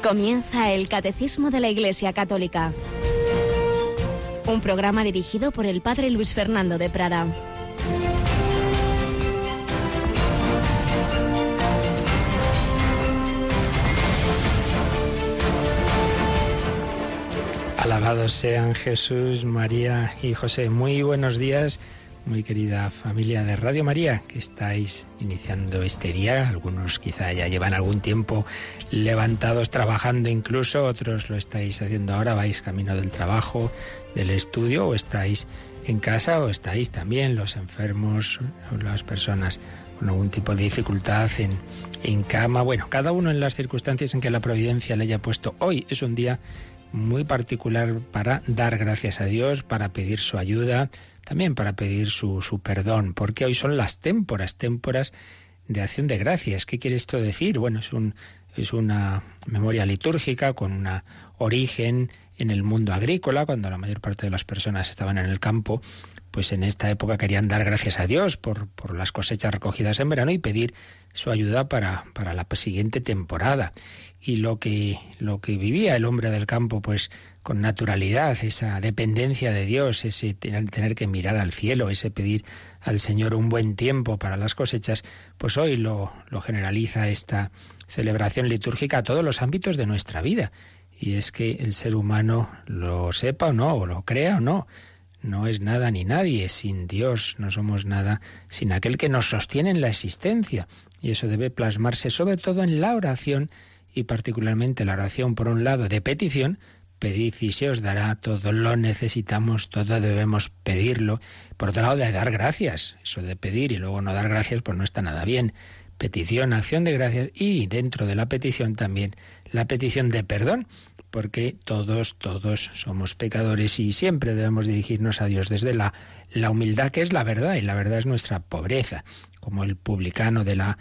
Comienza el Catecismo de la Iglesia Católica, un programa dirigido por el Padre Luis Fernando de Prada. Alabados sean Jesús, María y José. Muy buenos días, muy querida familia de Radio María, que estáis iniciando este día. Algunos quizá ya llevan algún tiempo levantados, trabajando incluso, otros lo estáis haciendo ahora, vais camino del trabajo, del estudio, o estáis en casa, o estáis también los enfermos, o las personas con algún tipo de dificultad en cama. Bueno, cada uno en las circunstancias en que la providencia le haya puesto. Hoy es un día muy particular para dar gracias a Dios, para pedir su ayuda, también para pedir su perdón, porque hoy son las témporas de acción de gracias. ¿Qué quiere esto decir? Bueno, es una memoria litúrgica con un origen en el mundo agrícola, cuando la mayor parte de las personas estaban en el campo, pues en esta época querían dar gracias a Dios por las cosechas recogidas en verano y pedir su ayuda para la siguiente temporada. Y lo que vivía el hombre del campo, pues con naturalidad, esa dependencia de Dios, ese tener que mirar al cielo, ese pedir al Señor un buen tiempo para las cosechas, pues hoy lo generaliza esta celebración litúrgica a todos los ámbitos de nuestra vida. Y es que el ser humano, lo sepa o no, o lo crea o no, no es nada ni nadie sin Dios, no somos nada sin aquel que nos sostiene en la existencia. Y eso debe plasmarse sobre todo en la oración, y particularmente la oración, por un lado, de petición: pedid y se os dará, todo lo necesitamos, todo debemos pedirlo. Por otro lado, de dar gracias. Eso de pedir y luego no dar gracias, pues no está nada bien. Petición, acción de gracias, y dentro de la petición también la petición de perdón, porque todos somos pecadores y siempre debemos dirigirnos a Dios desde la humildad, que es la verdad, y la verdad es nuestra pobreza, como el publicano de la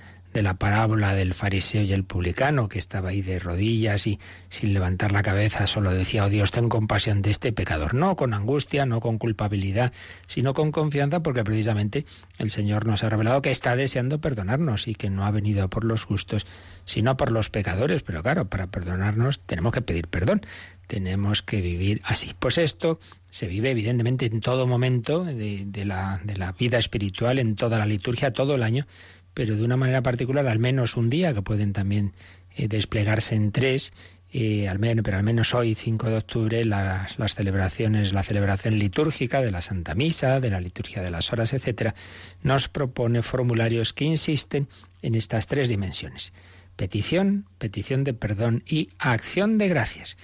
parábola del fariseo y el publicano, que estaba ahí de rodillas y sin levantar la cabeza solo decía: oh Dios, ten compasión de este pecador. No con angustia, no con culpabilidad, sino con confianza, porque precisamente el Señor nos ha revelado que está deseando perdonarnos y que no ha venido por los justos, sino por los pecadores. Pero claro, para perdonarnos tenemos que pedir perdón, tenemos que vivir así. Pues esto se vive evidentemente en todo momento de la vida espiritual, en toda la liturgia, todo el año, pero de una manera particular, al menos un día, que pueden también desplegarse en tres, pero al menos hoy, 5 de octubre, las celebraciones, la celebración litúrgica de la Santa Misa, de la liturgia de las horas, etcétera, nos propone formularios que insisten en estas tres dimensiones: petición, petición de perdón y acción de gracias.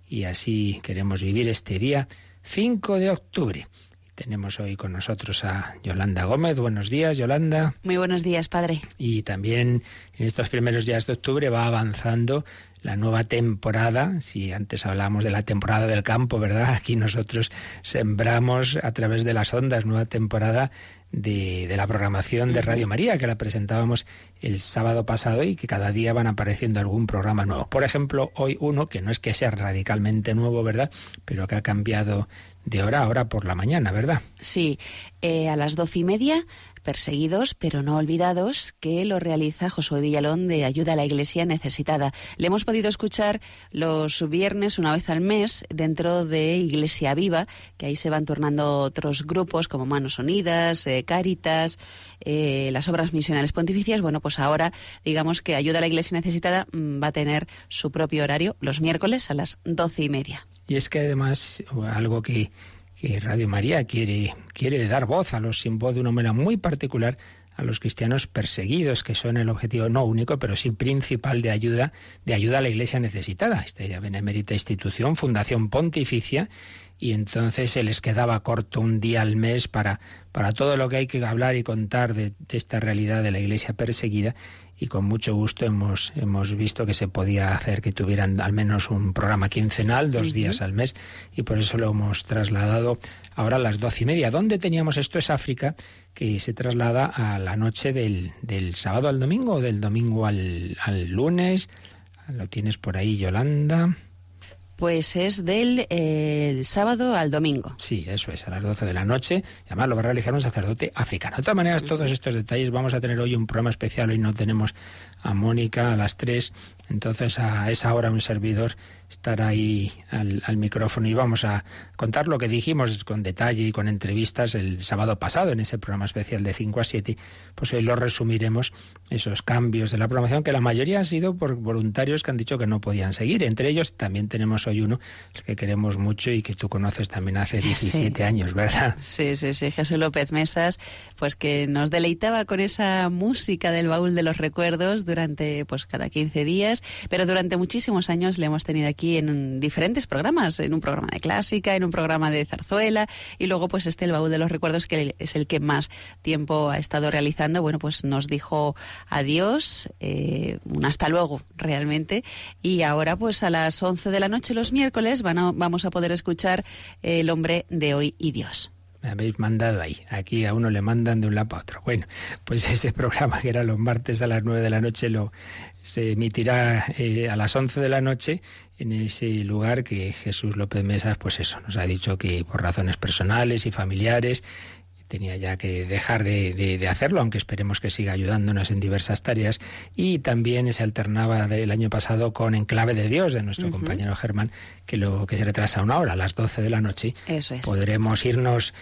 Y así queremos vivir este día 5 de octubre. Tenemos hoy con nosotros a Yolanda Gómez. Buenos días, Yolanda. Muy buenos días, padre. Y también en estos primeros días de octubre va avanzando la nueva temporada. Si antes hablábamos de la temporada del campo, ¿verdad? Aquí nosotros sembramos a través de las ondas, nueva temporada de la programación de Radio María, que la presentábamos el sábado pasado y que cada día van apareciendo algún programa nuevo. Por ejemplo, hoy uno que no es que sea radicalmente nuevo, ¿verdad?, pero que ha cambiado de hora, ahora por la mañana, ¿verdad? Sí, a las 12:30, Perseguidos pero no olvidados, que lo realiza Josué Villalón, de Ayuda a la Iglesia Necesitada. Le hemos podido escuchar los viernes, una vez al mes, dentro de Iglesia Viva, que ahí se van turnando otros grupos como Manos Unidas, Cáritas, las obras misionales pontificias. Bueno, pues ahora digamos que Ayuda a la Iglesia Necesitada va a tener su propio horario los miércoles a las 12:30. Y es que además algo que Radio María quiere dar voz a los sin voz de una manera muy particular, a los cristianos perseguidos, que son el objetivo no único, pero sí principal de ayuda a la Iglesia necesitada. Esta ya benemérita institución, fundación pontificia, y entonces se les quedaba corto un día al mes para todo lo que hay que hablar y contar de esta realidad de la Iglesia perseguida, y con mucho gusto hemos visto que se podía hacer que tuvieran al menos un programa quincenal, 2 días al mes, y por eso lo hemos trasladado ahora a las 12:30. ¿Dónde teníamos esto? Es África, que se traslada a la noche del sábado al domingo, o del domingo al lunes. Lo tienes por ahí, Yolanda. Pues es del el sábado al domingo. Sí, eso es, a las 12 de la noche. Y además lo va a realizar un sacerdote africano. De todas maneras, todos estos detalles, vamos a tener hoy un programa especial. Hoy no tenemos a Mónica a las 3. Entonces, a esa hora un servidor estará ahí al micrófono y vamos a contar lo que dijimos con detalle y con entrevistas el sábado pasado en ese programa especial de 5 a 7. Pues hoy lo resumiremos, esos cambios de la programación, que la mayoría han sido por voluntarios que han dicho que no podían seguir. Entre ellos también tenemos hoy uno, el que queremos mucho y que tú conoces también hace 17 años, ¿verdad? Sí, Jesús López Mesas, pues que nos deleitaba con esa música del baúl de los recuerdos durante, pues cada 15 días, pero durante muchísimos años le hemos tenido aquí en diferentes programas, en un programa de clásica, en un programa de zarzuela, y luego pues el baúl de los recuerdos, que es el que más tiempo ha estado realizando. Bueno, pues nos dijo adiós, un hasta luego realmente, y ahora pues a las 11 de la noche los miércoles vamos a poder escuchar El hombre de hoy y Dios. Me habéis mandado ahí. Aquí a uno le mandan de un lado para otro. Bueno, pues ese programa que era los martes a las 9 de la noche se emitirá a las 11 de la noche en ese lugar que Jesús López Mesas, pues eso, nos ha dicho que por razones personales y familiares tenía ya que dejar de hacerlo, aunque esperemos que siga ayudándonos en diversas tareas. Y también se alternaba del año pasado con Enclave de Dios, de nuestro compañero Germán, que se retrasa una hora, a las 12 de la noche. Eso es. Podremos irnos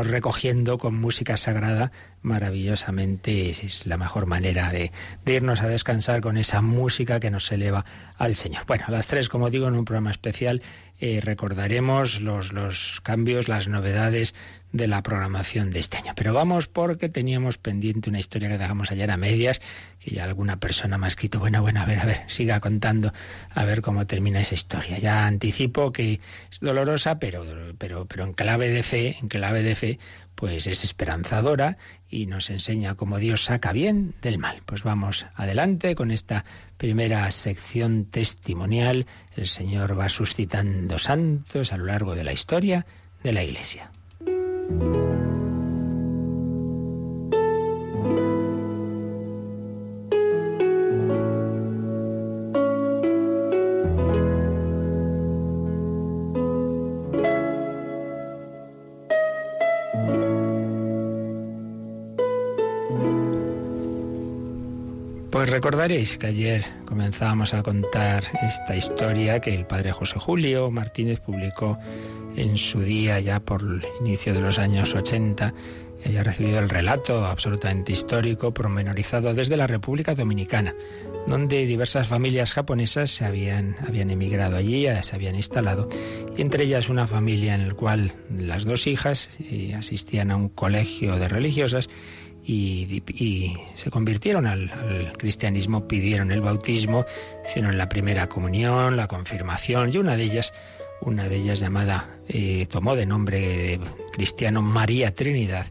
recogiendo con música sagrada maravillosamente. Es la mejor manera de irnos a descansar con esa música que nos eleva al Señor. Bueno, a las 3, como digo, en un programa especial recordaremos los cambios, las novedades de la programación de este año. Pero vamos, porque teníamos pendiente una historia que dejamos ayer a medias, que ya alguna persona me ha escrito, bueno, a ver, siga contando, a ver cómo termina esa historia. Ya anticipo que es dolorosa, pero en clave de fe, pues es esperanzadora y nos enseña cómo Dios saca bien del mal. Pues vamos adelante con esta primera sección testimonial. El Señor va suscitando santos a lo largo de la historia de la Iglesia. Pues recordaréis que ayer comenzábamos a contar esta historia que el padre José Julio Martínez publicó en su día, ya por el inicio de los años 80, había recibido el relato absolutamente histórico, pormenorizado desde la República Dominicana, donde diversas familias japonesas se habían emigrado allí, se habían instalado, y entre ellas una familia en la cual las dos hijas asistían a un colegio de religiosas y se convirtieron al cristianismo, pidieron el bautismo, hicieron la primera comunión, la confirmación, y una de ellas llamada, tomó de nombre cristiano María Trinidad.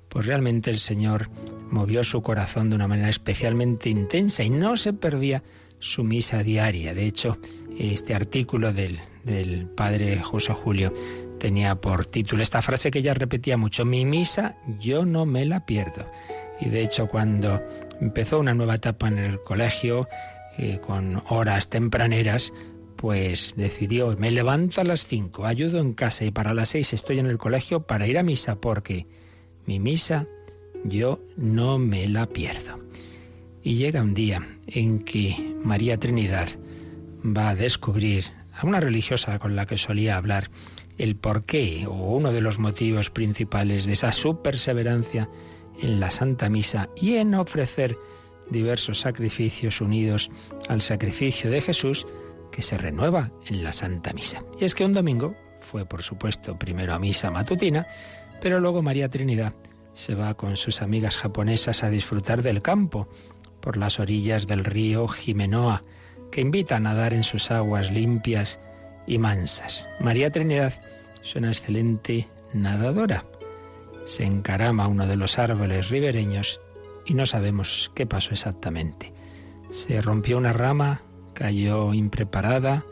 Pues realmente el Señor movió su corazón de una manera especialmente intensa y no se perdía su misa diaria. De hecho, este artículo del padre José Julio tenía por título esta frase que ella repetía mucho: mi misa yo no me la pierdo. Y de hecho, cuando empezó una nueva etapa en el colegio, con horas tempraneras, pues decidió: me levanto a las 5, ayudo en casa y para las 6 estoy en el colegio para ir a misa, porque mi misa yo no me la pierdo. Y llega un día en que María Trinidad va a descubrir a una religiosa con la que solía hablar el porqué o uno de los motivos principales de esa su perseverancia en la Santa Misa y en ofrecer diversos sacrificios unidos al sacrificio de Jesús, que se renueva en la Santa Misa. Y es que un domingo fue, por supuesto, primero a misa matutina, pero luego María Trinidad se va con sus amigas japonesas a disfrutar del campo por las orillas del río Himenoa, que invita a nadar en sus aguas limpias y mansas. María Trinidad es una excelente nadadora. Se encarama a uno de los árboles ribereños y no sabemos qué pasó exactamente. Se rompió una rama, cayó impreparada,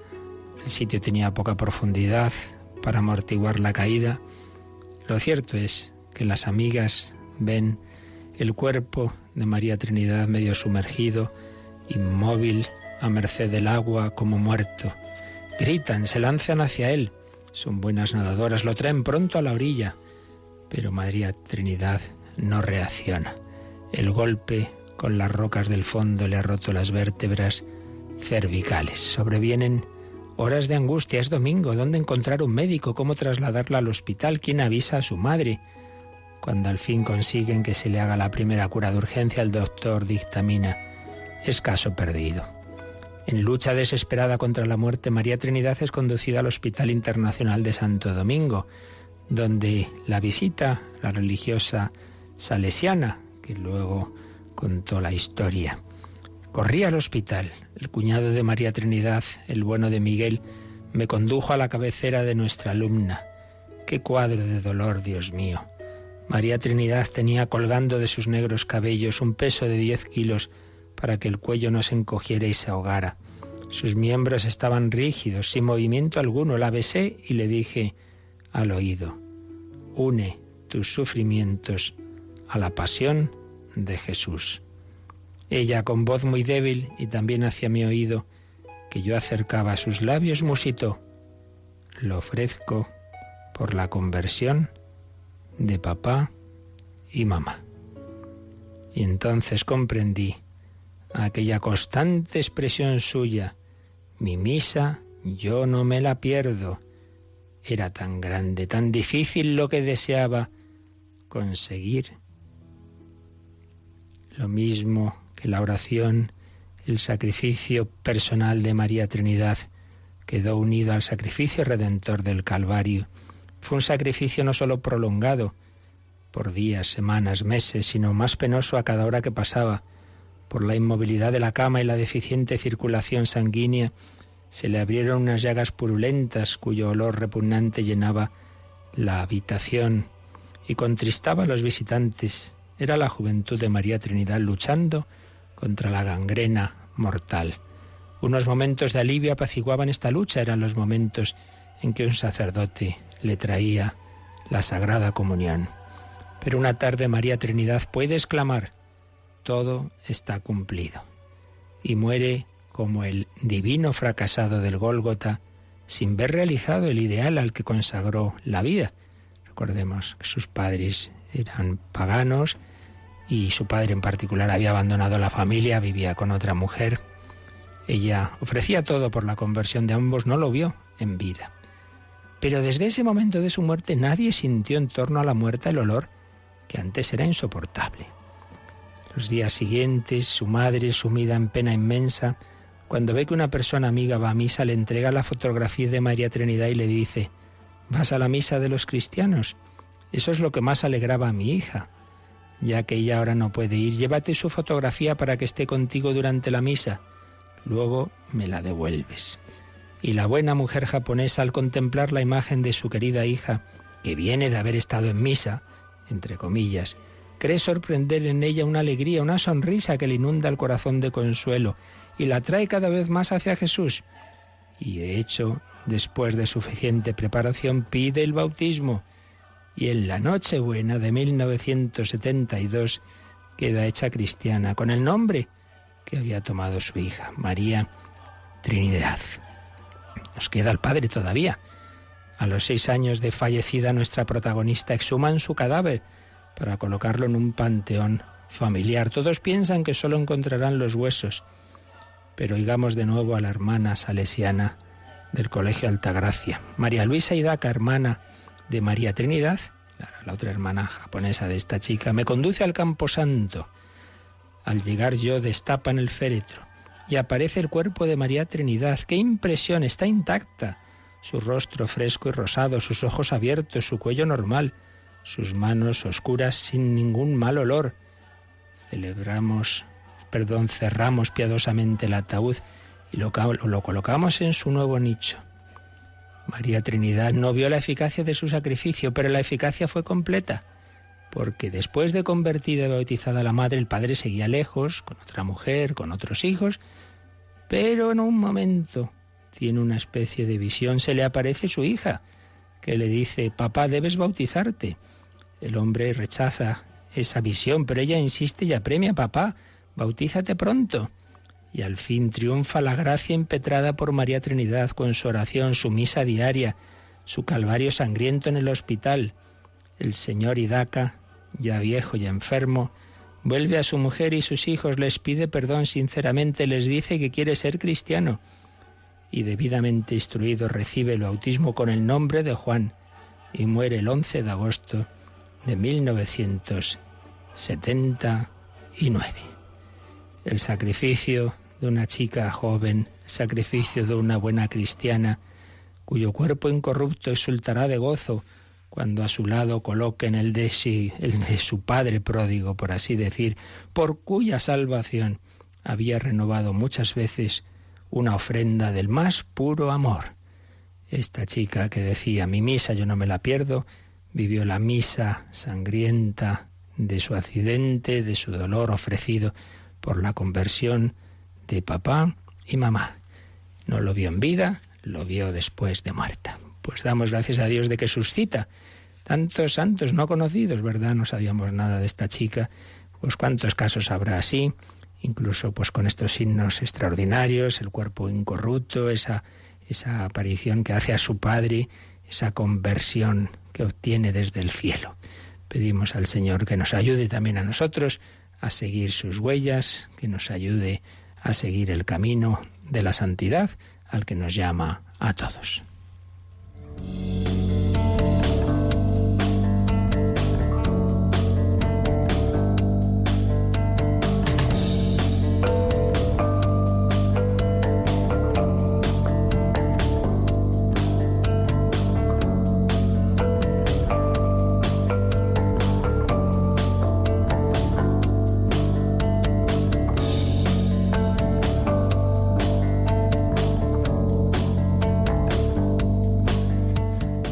el sitio tenía poca profundidad para amortiguar la caída. Lo cierto es que las amigas ven el cuerpo de María Trinidad medio sumergido, inmóvil, a merced del agua, como muerto. Gritan, se lanzan hacia él. Son buenas nadadoras, lo traen pronto a la orilla. Pero María Trinidad no reacciona. El golpe con las rocas del fondo le ha roto las vértebras cervicales. Sobrevienen horas de angustia. Es domingo. ¿Dónde encontrar un médico? ¿Cómo trasladarla al hospital? ¿Quién avisa a su madre? Cuando al fin consiguen que se le haga la primera cura de urgencia, el doctor dictamina: es caso perdido. En lucha desesperada contra la muerte, María Trinidad es conducida al Hospital Internacional de Santo Domingo, donde la visita la religiosa salesiana, que luego contó la historia. Corrí al hospital. El cuñado de María Trinidad, el bueno de Miguel, me condujo a la cabecera de nuestra alumna. ¡Qué cuadro de dolor, Dios mío! María Trinidad tenía colgando de sus negros cabellos un peso de 10 kilos para que el cuello no se encogiera y se ahogara. Sus miembros estaban rígidos, sin movimiento alguno. La besé y le dije al oído: une tus sufrimientos a la pasión de Jesús. Ella, con voz muy débil y también hacia mi oído, que yo acercaba a sus labios, musitó: lo ofrezco por la conversión de papá y mamá. Y entonces comprendí aquella constante expresión suya: mi misa yo no me la pierdo. Era tan grande, tan difícil lo que deseaba conseguir. Lo mismo que la oración, el sacrificio personal de María Trinidad quedó unido al sacrificio redentor del Calvario. Fue un sacrificio no solo prolongado por días, semanas, meses, sino más penoso a cada hora que pasaba. Por la inmovilidad de la cama y la deficiente circulación sanguínea, se le abrieron unas llagas purulentas cuyo olor repugnante llenaba la habitación y contristaba a los visitantes. Era la juventud de María Trinidad luchando contra la gangrena mortal. Unos momentos de alivio apaciguaban esta lucha. Eran los momentos en que un sacerdote le traía la Sagrada Comunión. Pero una tarde María Trinidad puede exclamar: todo está cumplido. Y muere como el divino fracasado del Gólgota, sin ver realizado el ideal al que consagró la vida. Recordemos que sus padres eran paganos y su padre en particular había abandonado la familia, vivía con otra mujer. Ella ofrecía todo por la conversión de ambos, no lo vio en vida. Pero desde ese momento de su muerte nadie sintió en torno a la muerte el olor que antes era insoportable. Los días siguientes, su madre, sumida en pena inmensa, cuando ve que una persona amiga va a misa, le entrega la fotografía de María Trinidad y le dice: ¿vas a la misa de los cristianos? Eso es lo que más alegraba a mi hija. Ya que ella ahora no puede ir, llévate su fotografía para que esté contigo durante la misa. Luego me la devuelves. Y la buena mujer japonesa, al contemplar la imagen de su querida hija, que viene de haber estado en misa, entre comillas, cree sorprender en ella una alegría, una sonrisa que le inunda el corazón de consuelo y la trae cada vez más hacia Jesús. Y de hecho, después de suficiente preparación, pide el bautismo. Y en la Nochebuena de 1972 queda hecha cristiana con el nombre que había tomado su hija, María Trinidad. Nos queda el padre todavía. A los 6 años de fallecida nuestra protagonista exhuman su cadáver para colocarlo en un panteón familiar. Todos piensan que solo encontrarán los huesos. Pero oigamos de nuevo a la hermana salesiana del Colegio Altagracia. María Luisa Hidaka, hermana de María Trinidad, la otra hermana japonesa de esta chica, me conduce al Camposanto. Al llegar yo destapan el féretro y aparece el cuerpo de María Trinidad. ¡Qué impresión! Está intacta. Su rostro fresco y rosado, sus ojos abiertos, su cuello normal, sus manos oscuras sin ningún mal olor. Cerramos piadosamente el ataúd y lo colocamos en su nuevo nicho. María Trinidad no vio la eficacia de su sacrificio, pero la eficacia fue completa, porque después de convertida y bautizada la madre, el padre seguía lejos, con otra mujer, con otros hijos, pero en un momento tiene una especie de visión, se le aparece su hija, que le dice: papá, debes bautizarte. El hombre rechaza esa visión, pero ella insiste y apremia: papá, bautízate pronto. y al fin triunfa la gracia impetrada por María Trinidad con su oración, su misa diaria, su calvario sangriento en el hospital. El señor Hidaca, ya viejo y enfermo, vuelve a su mujer y sus hijos, les pide perdón sinceramente, les dice que quiere ser cristiano y debidamente instruido recibe el bautismo con el nombre de Juan y muere el 11 de agosto de 1979. El sacrificio de una chica joven, el sacrificio de una buena cristiana, cuyo cuerpo incorrupto exultará de gozo cuando a su lado coloquen el de su padre pródigo, por así decir, por cuya salvación había renovado muchas veces una ofrenda del más puro amor. Esta chica que decía, mi misa yo no me la pierdo, vivió la misa sangrienta de su accidente, de su dolor ofrecido por la conversión de papá y mamá. No lo vio en vida, lo vio después de muerta. Pues damos gracias a Dios de que suscita tantos santos no conocidos, ¿verdad? No sabíamos nada de esta chica. Pues cuántos casos habrá así, incluso pues con estos signos extraordinarios, el cuerpo incorrupto, esa aparición que hace a su padre, esa conversión que obtiene desde el cielo. Pedimos al Señor que nos ayude también a nosotros a seguir sus huellas, que nos ayude a seguir el camino de la santidad al que nos llama a todos.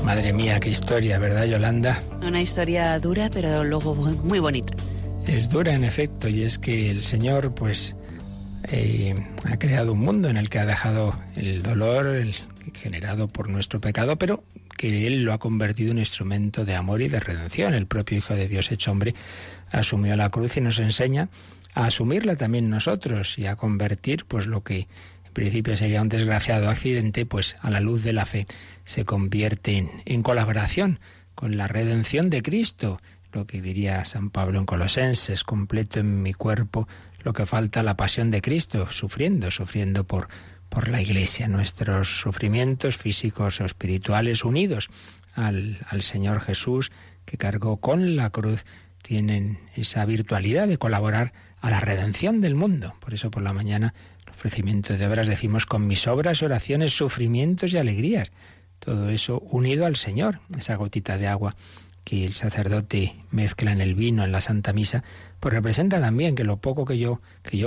Madre mía, qué historia, ¿verdad, Yolanda? Una historia dura, pero luego muy bonita. Es dura, en efecto, y es que el Señor, pues, ha creado un mundo en el que ha dejado el dolor generado por nuestro pecado, pero que Él lo ha convertido en instrumento de amor y de redención. El propio Hijo de Dios hecho hombre asumió la cruz y nos enseña a asumirla también nosotros y a convertir, pues, lo que en principio sería un desgraciado accidente, pues a la luz de la fe se convierte en colaboración con la redención de Cristo, lo que diría San Pablo en Colosenses, completo en mi cuerpo lo que falta la pasión de Cristo, sufriendo por la Iglesia, nuestros sufrimientos físicos o espirituales unidos al Señor Jesús, que cargó con la cruz, tienen esa virtualidad de colaborar a la redención del mundo. Por eso por la mañana, el ofrecimiento de obras, decimos con mis obras, oraciones, sufrimientos y alegrías. Todo eso unido al Señor, esa gotita de agua que el sacerdote mezcla en el vino en la Santa Misa, pues representa también que lo poco que yo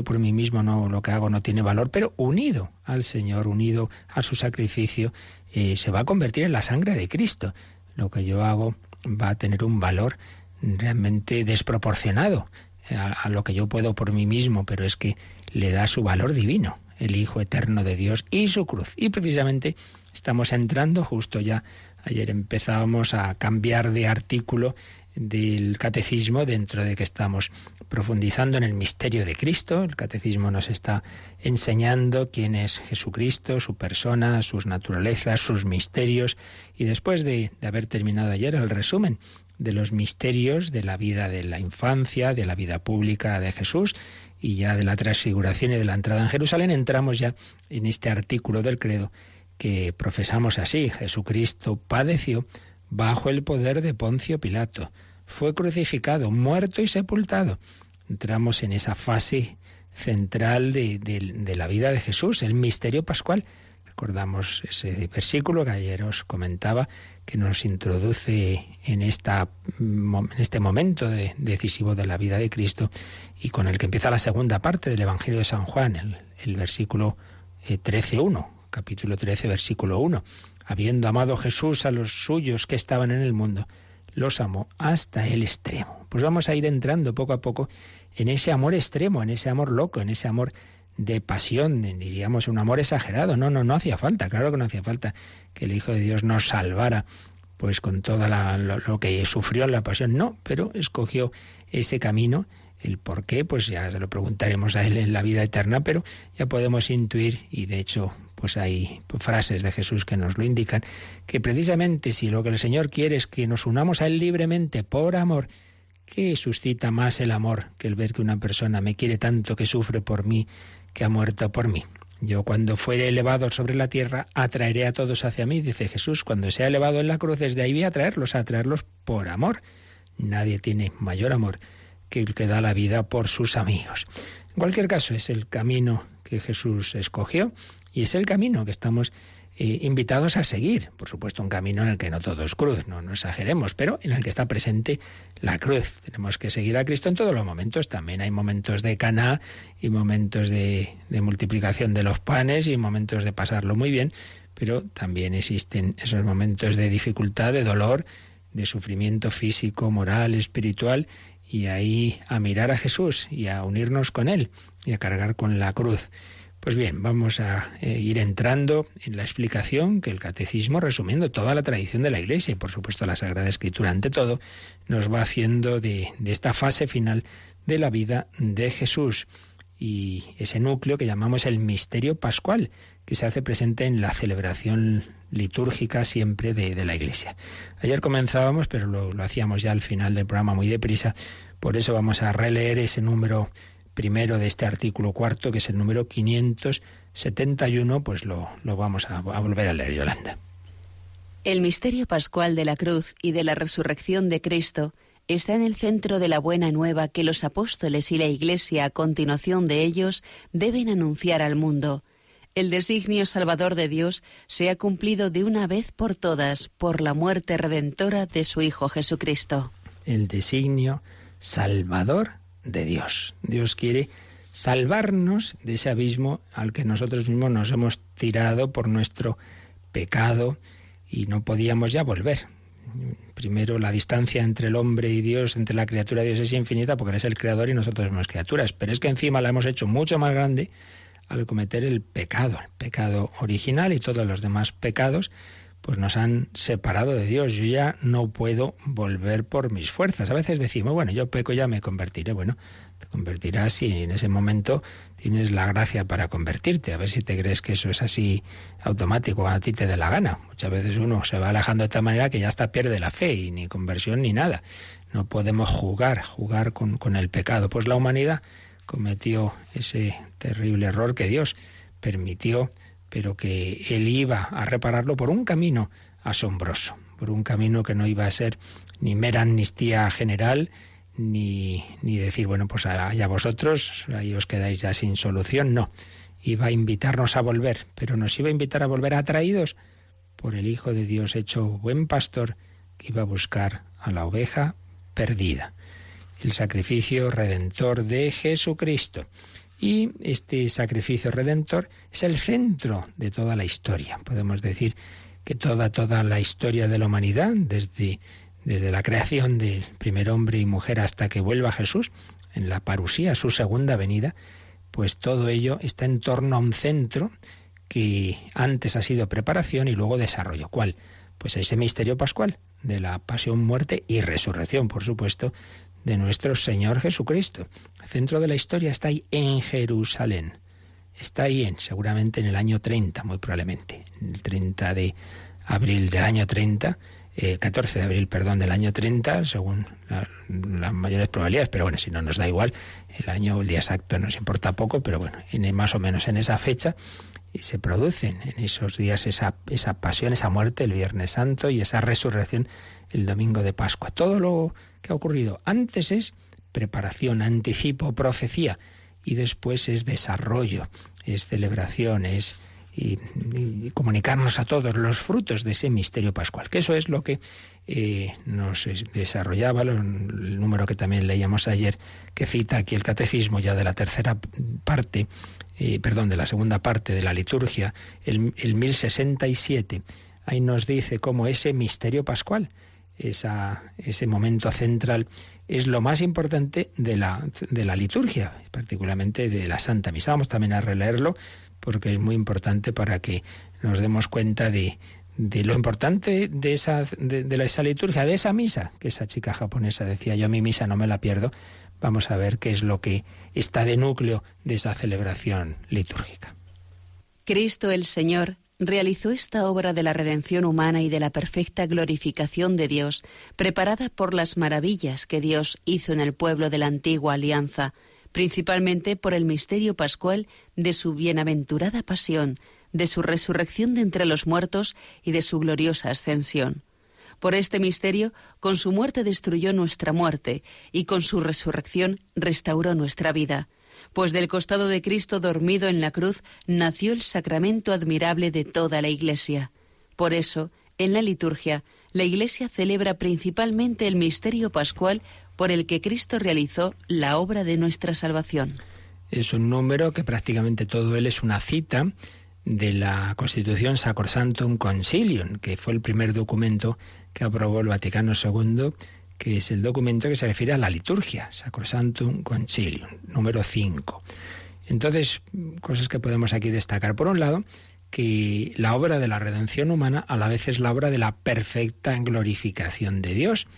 por mí mismo no lo que hago no tiene valor, pero unido al Señor, unido a su sacrificio, se va a convertir en la sangre de Cristo. Lo que yo hago va a tener un valor realmente desproporcionado a lo que yo puedo por mí mismo, pero es que le da su valor divino, el Hijo eterno de Dios y su cruz. Y precisamente estamos entrando justo ya. Ayer empezábamos a cambiar de artículo del catecismo dentro de que estamos profundizando en el misterio de Cristo. El catecismo nos está enseñando quién es Jesucristo, su persona, sus naturalezas, sus misterios. Y después de haber terminado ayer el resumen de los misterios de la vida de la infancia, de la vida pública de Jesús y ya de la transfiguración y de la entrada en Jerusalén, entramos ya en este artículo del credo que profesamos así: Jesucristo padeció bajo el poder de Poncio Pilato, fue crucificado, muerto y sepultado. Entramos en esa fase central de la vida de Jesús, el misterio pascual. Recordamos ese versículo que ayer os comentaba, que nos introduce en este momento decisivo de la vida de Cristo y con el que empieza la segunda parte del Evangelio de San Juan, el versículo 13:1. Capítulo 13, versículo 1. Habiendo amado Jesús a los suyos que estaban en el mundo, los amó hasta el extremo. Pues vamos a ir entrando poco a poco en ese amor extremo, en ese amor loco, en ese amor de pasión, diríamos un amor exagerado. No hacía falta, claro que no hacía falta que el Hijo de Dios nos salvara pues con toda lo que sufrió en la pasión. No, pero escogió ese camino. El por qué, pues ya se lo preguntaremos a él en la vida eterna, pero ya podemos intuir, y de hecho pues hay frases de Jesús que nos lo indican, que precisamente si lo que el Señor quiere es que nos unamos a Él libremente por amor, ¿qué suscita más el amor que el ver que una persona me quiere tanto, que sufre por mí, que ha muerto por mí? Yo cuando fuere elevado sobre la tierra, atraeré a todos hacia mí, dice Jesús. Cuando sea elevado en la cruz, desde ahí voy a traerlos por amor. Nadie tiene mayor amor que el que da la vida por sus amigos. En cualquier caso, es el camino que Jesús escogió y es el camino que estamos invitados a seguir. Por supuesto, un camino en el que no todo es cruz, no exageremos, pero en el que está presente la cruz. Tenemos que seguir a Cristo en todos los momentos. También hay momentos de Caná y momentos de multiplicación de los panes y momentos de pasarlo muy bien, pero también existen esos momentos de dificultad, de dolor, de sufrimiento físico, moral, espiritual, y ahí a mirar a Jesús y a unirnos con Él y a cargar con la cruz. Pues bien, vamos a ir entrando en la explicación que el Catecismo, resumiendo toda la tradición de la Iglesia y por supuesto la Sagrada Escritura ante todo, nos va haciendo de esta fase final de la vida de Jesús y ese núcleo que llamamos el misterio pascual, que se hace presente en la celebración litúrgica siempre de la Iglesia. Ayer comenzábamos, pero lo hacíamos ya al final del programa muy deprisa, por eso vamos a releer ese número primero de este artículo cuarto, que es el número 571, pues lo vamos a volver a leer, Yolanda. El misterio pascual de la cruz y de la resurrección de Cristo está en el centro de la buena nueva que los apóstoles y la Iglesia, a continuación de ellos, deben anunciar al mundo. El designio salvador de Dios se ha cumplido de una vez por todas por la muerte redentora de su Hijo Jesucristo. El designio salvador de Dios. Dios quiere salvarnos de ese abismo al que nosotros mismos nos hemos tirado por nuestro pecado y no podíamos ya volver. Primero, la distancia entre el hombre y Dios, entre la criatura y Dios, es infinita porque Él es el creador y nosotros somos criaturas. Pero es que encima la hemos hecho mucho más grande al cometer el pecado original, y todos los demás pecados pues nos han separado de Dios. Yo ya no puedo volver por mis fuerzas. A veces decimos, bueno, yo peco, ya me convertiré. Bueno, te convertirás si en ese momento tienes la gracia para convertirte. A ver si te crees que eso es así automático, a ti te dé la gana. Muchas veces uno se va alejando de tal manera que ya hasta pierde la fe, y ni conversión ni nada. No podemos jugar con el pecado. Pues la humanidad cometió ese terrible error que Dios permitió, pero que Él iba a repararlo por un camino asombroso, por un camino que no iba a ser ni mera amnistía general, ni decir, bueno, pues allá vosotros, ahí os quedáis ya sin solución. No, iba a invitarnos a volver, pero nos iba a invitar a volver atraídos por el Hijo de Dios hecho buen pastor, que iba a buscar a la oveja perdida. El sacrificio redentor de Jesucristo. Y este sacrificio redentor es el centro de toda la historia. Podemos decir que toda la historia de la humanidad, desde la creación del primer hombre y mujer hasta que vuelva Jesús, en la parusía, su segunda venida, pues todo ello está en torno a un centro que antes ha sido preparación y luego desarrollo. ¿Cuál? Pues ese misterio pascual de la pasión, muerte y resurrección, por supuesto, de nuestro Señor Jesucristo. El centro de la historia está ahí en Jerusalén. Está ahí seguramente en el año 30, muy probablemente. El 30 de abril del año 30, 14 de abril, perdón, del año 30, según las mayores probabilidades, pero bueno, si no nos da igual, el año o el día exacto nos importa poco, pero bueno, más o menos en esa fecha, y se producen en esos días esa pasión, esa muerte el Viernes Santo y esa resurrección el domingo de Pascua. Todo lo que ha ocurrido antes es preparación, anticipo, profecía, y después es desarrollo, es celebración, es y comunicarnos a todos los frutos de ese misterio pascual, que eso es lo que nos desarrollaba el número que también leíamos ayer, que cita aquí el Catecismo ya de la tercera parte, de la segunda parte de la liturgia, el 1067. Ahí nos dice cómo ese misterio pascual, ese momento central, es lo más importante de la liturgia, particularmente de la Santa Misa. Vamos también a releerlo porque es muy importante para que nos demos cuenta de de lo importante de esa liturgia, de esa misa, que esa chica japonesa decía, yo mi misa no me la pierdo. Vamos a ver qué es lo que está de núcleo de esa celebración litúrgica. Cristo el Señor realizó esta obra de la redención humana y de la perfecta glorificación de Dios, preparada por las maravillas que Dios hizo en el pueblo de la antigua alianza, principalmente por el misterio pascual de su bienaventurada pasión, de su resurrección de entre los muertos y de su gloriosa ascensión. Por este misterio, con su muerte destruyó nuestra muerte y con su resurrección restauró nuestra vida. Pues del costado de Cristo dormido en la cruz nació el sacramento admirable de toda la Iglesia. Por eso, en la liturgia, la Iglesia celebra principalmente el misterio pascual por el que Cristo realizó la obra de nuestra salvación. Es un número que prácticamente todo él es una cita de la Constitución Sacrosanctum Concilium, que fue el primer documento que aprobó el Vaticano II, que es el documento que se refiere a la liturgia, Sacrosanctum Concilium, número 5. Entonces, cosas que podemos aquí destacar. Por un lado, que la obra de la redención humana a la vez es la obra de la perfecta glorificación de Dios.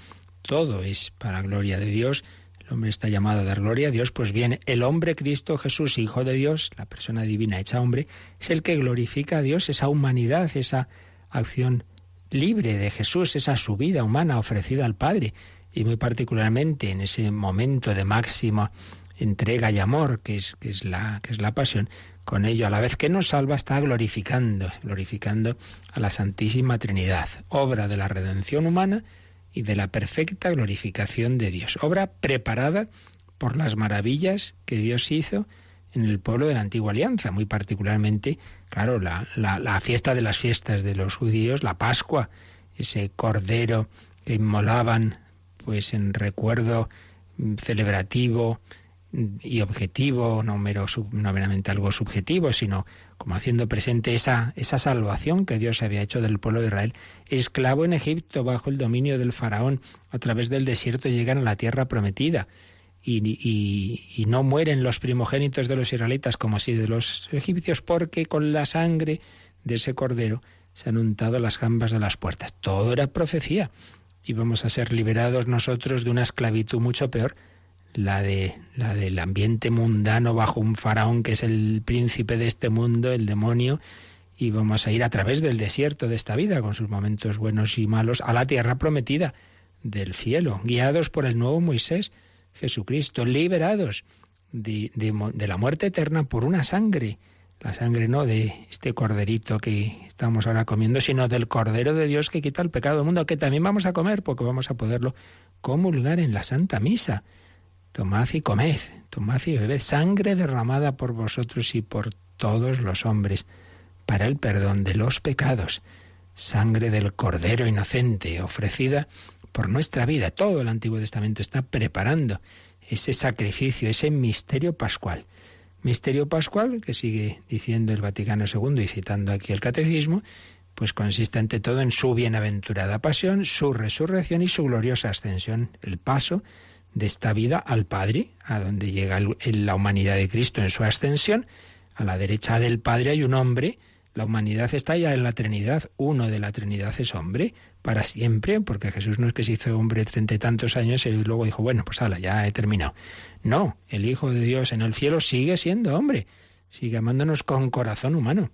Todo es para gloria de Dios. El hombre está llamado a dar gloria a Dios, pues bien, el hombre Cristo Jesús, Hijo de Dios, la persona divina hecha hombre, es el que glorifica a Dios, esa humanidad, esa acción libre de Jesús, esa su vida humana ofrecida al Padre, y muy particularmente en ese momento de máxima entrega y amor que es la pasión. Con ello, a la vez que nos salva, está glorificando a la Santísima Trinidad, obra de la redención humana y de la perfecta glorificación de Dios. Obra preparada por las maravillas que Dios hizo en el pueblo de la antigua alianza, muy particularmente, claro, la fiesta de las fiestas de los judíos, la Pascua, ese cordero que inmolaban pues en recuerdo celebrativo y objetivo, no meramente algo subjetivo, sino como haciendo presente esa salvación que Dios había hecho del pueblo de Israel, esclavo en Egipto bajo el dominio del faraón, a través del desierto llegan a la tierra prometida y no mueren los primogénitos de los israelitas como si de los egipcios, porque con la sangre de ese cordero se han untado las jambas de las puertas. Todo era profecía y vamos a ser liberados nosotros de una esclavitud mucho peor, la del ambiente mundano bajo un faraón que es el príncipe de este mundo, el demonio, y vamos a ir a través del desierto de esta vida, con sus momentos buenos y malos, a la tierra prometida del cielo, guiados por el nuevo Moisés, Jesucristo, liberados de la muerte eterna por una sangre, la sangre no de este corderito que estamos ahora comiendo, sino del Cordero de Dios que quita el pecado del mundo, que también vamos a comer porque vamos a poderlo comulgar en la Santa Misa. Tomad y comed, tomad y bebed, sangre derramada por vosotros y por todos los hombres, para el perdón de los pecados, sangre del Cordero inocente, ofrecida por nuestra vida. Todo el Antiguo Testamento está preparando ese sacrificio, ese misterio pascual. Misterio pascual, que sigue diciendo el Vaticano II y citando aquí el Catecismo, pues consiste ante todo en su bienaventurada pasión, su resurrección y su gloriosa ascensión, el paso de esta vida al Padre, a donde llega la humanidad de Cristo en su ascensión. A la derecha del Padre hay un hombre, la humanidad está ya en la Trinidad, uno de la Trinidad es hombre, para siempre, porque Jesús no es que se hizo hombre 30 y tantos años y luego dijo, bueno, pues hala, ya he terminado. No, el Hijo de Dios en el cielo sigue siendo hombre, sigue amándonos con corazón humano.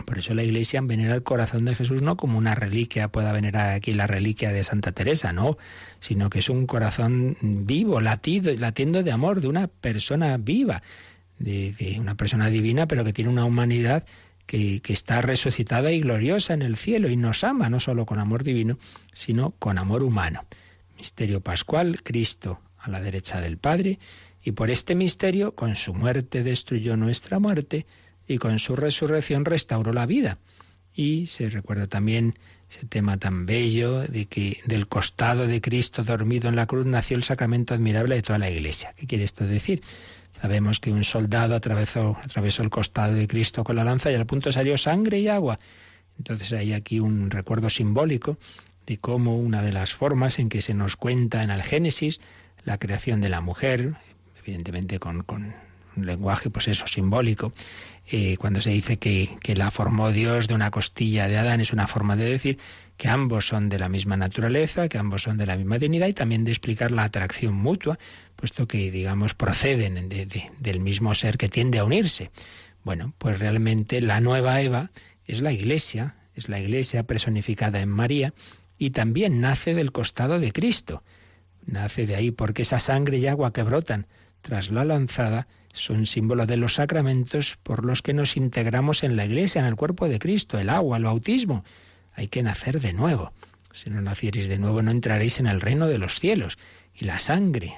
Por eso la Iglesia venera el corazón de Jesús no como una reliquia, pueda venerar aquí la reliquia de Santa Teresa, no, sino que es un corazón vivo, latiendo de amor, de una persona viva, de una persona divina, pero que tiene una humanidad que está resucitada y gloriosa en el cielo y nos ama, no solo con amor divino, sino con amor humano. Misterio pascual, Cristo a la derecha del Padre, y por este misterio, con su muerte destruyó nuestra muerte, y con su resurrección restauró la vida. Y se recuerda también ese tema tan bello de que del costado de Cristo dormido en la cruz nació el sacramento admirable de toda la Iglesia. ¿Qué quiere esto decir? Sabemos que un soldado atravesó el costado de Cristo con la lanza y al punto salió sangre y agua. Entonces hay aquí un recuerdo simbólico de cómo una de las formas en que se nos cuenta en el Génesis la creación de la mujer, evidentemente con un lenguaje, pues eso, simbólico. Cuando se dice que la formó Dios de una costilla de Adán, es una forma de decir que ambos son de la misma naturaleza, que ambos son de la misma dignidad, y también de explicar la atracción mutua, puesto que, digamos, proceden del mismo ser que tiende a unirse. Bueno, pues realmente la nueva Eva es la Iglesia personificada en María, y también nace del costado de Cristo. Nace de ahí porque esa sangre y agua que brotan tras la lanzada son símbolo de los sacramentos por los que nos integramos en la Iglesia, en el cuerpo de Cristo, el agua, el bautismo. Hay que nacer de nuevo. Si no naciereis de nuevo, no entraréis en el reino de los cielos. Y la sangre,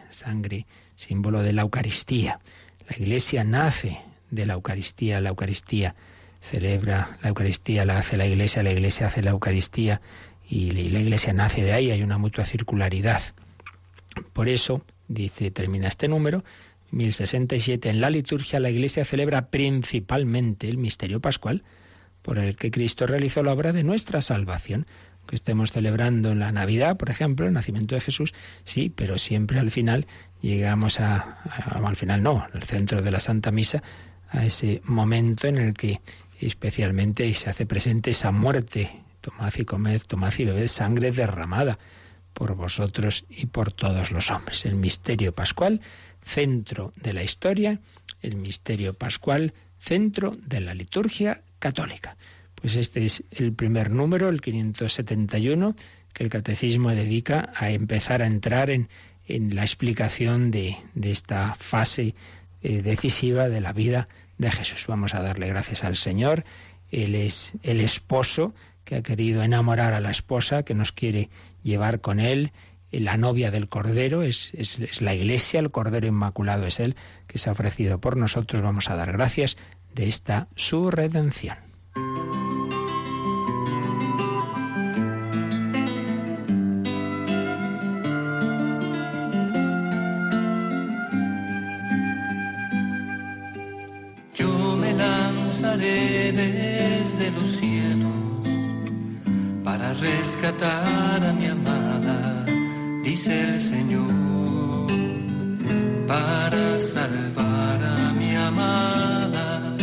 símbolo de la Eucaristía. La Iglesia nace de la Eucaristía celebra la Eucaristía, la hace la Iglesia hace la Eucaristía, y la Iglesia nace de ahí, hay una mutua circularidad. Por eso, termina este número, 1067, en la liturgia la Iglesia celebra principalmente el misterio pascual, por el que Cristo realizó la obra de nuestra salvación. Que estemos celebrando en la Navidad, por ejemplo, el nacimiento de Jesús, sí, pero siempre al final llegamos al centro de la Santa Misa, a ese momento en el que especialmente se hace presente esa muerte. Tomad y comed, tomad y bebed sangre derramada por vosotros y por todos los hombres. El misterio pascual, centro de la historia, el misterio pascual, centro de la liturgia católica. Pues este es el primer número, el 571, que el Catecismo dedica a empezar a entrar en la explicación de esta fase decisiva de la vida de Jesús. Vamos a darle gracias al Señor. Él es el esposo que ha querido enamorar a la esposa, que nos quiere llevar con él. La novia del Cordero es la Iglesia, el Cordero Inmaculado es Él, que se ha ofrecido por nosotros. Vamos a dar gracias de esta su redención. Yo me lanzaré desde los cielos para rescatar a mi amada, dice el Señor, para salvar a mi amada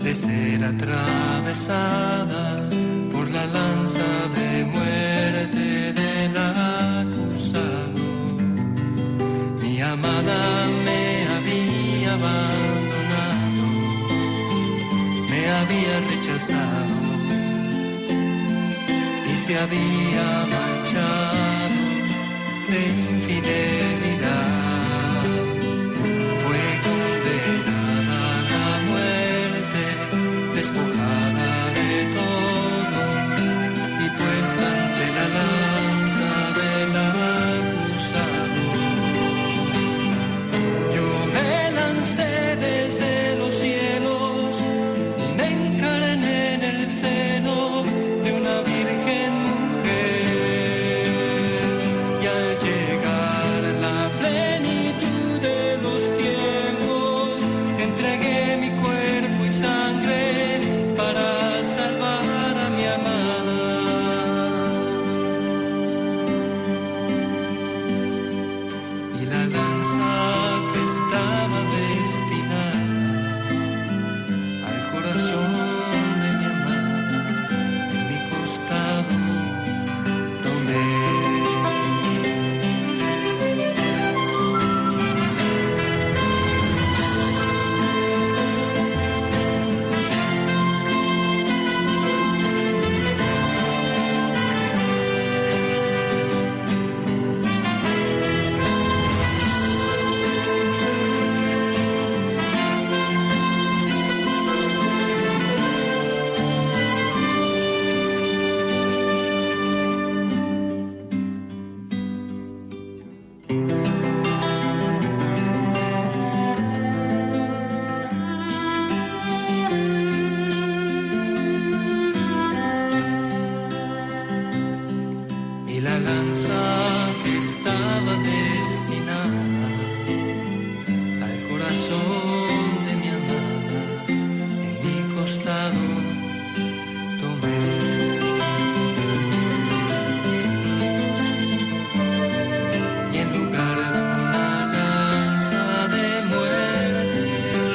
de ser atravesada por la lanza de muerte del acusado. Mi amada me había abandonado, me había rechazado y se había marchado de infidelidad. Fue condenada a la muerte, despojada de todo y puesta ante la lanza del acusado. Yo me lancé desde los cielos y me encarné en el seno de una virgen mujer, y al llegar la plenitud de los tiempos entregué mi cuerpo y sangre para salvar a mi amada. Y la lanza que estaba destinada al corazón de mi amada, en mi costado tomé. Y la lanza que estaba destinada al corazón de mi amada, en mi costado tomé. Y en lugar de una lanza de muerte,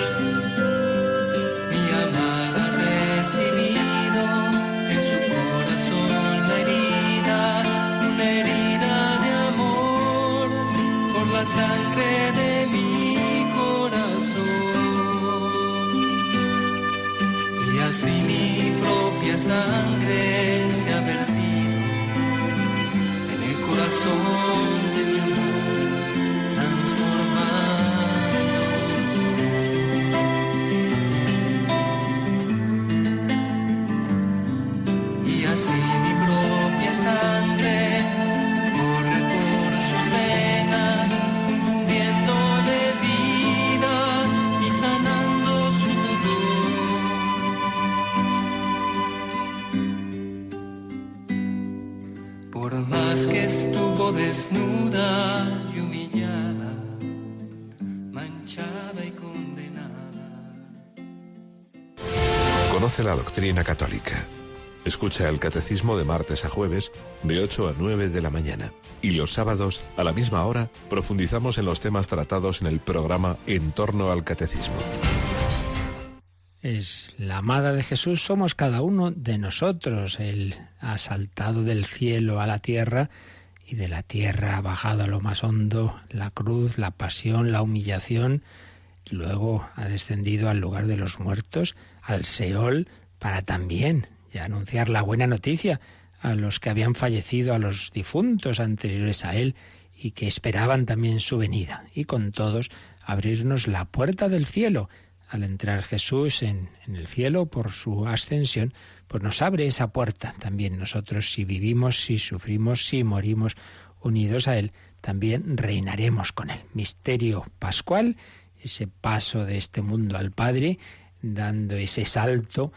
por más que estuvo desnuda y humillada, manchada y condenada. Conoce la doctrina católica. Escucha el catecismo de martes a jueves, de 8 a 9 de la mañana. Y los sábados, a la misma hora, profundizamos en los temas tratados en el programa En torno al catecismo. Es la amada de Jesús, somos cada uno de nosotros. Él ha saltado del cielo a la tierra y de la tierra ha bajado a lo más hondo, la cruz, la pasión, la humillación. Luego ha descendido al lugar de los muertos, al Seol, para también ya anunciar la buena noticia a los que habían fallecido, a los difuntos anteriores a él y que esperaban también su venida. Y con todos abrirnos la puerta del cielo. Al entrar Jesús en el cielo por su ascensión, pues nos abre esa puerta. También nosotros, si vivimos, si sufrimos, si morimos unidos a él, también reinaremos con él. Misterio pascual, ese paso de este mundo al Padre, dando ese salto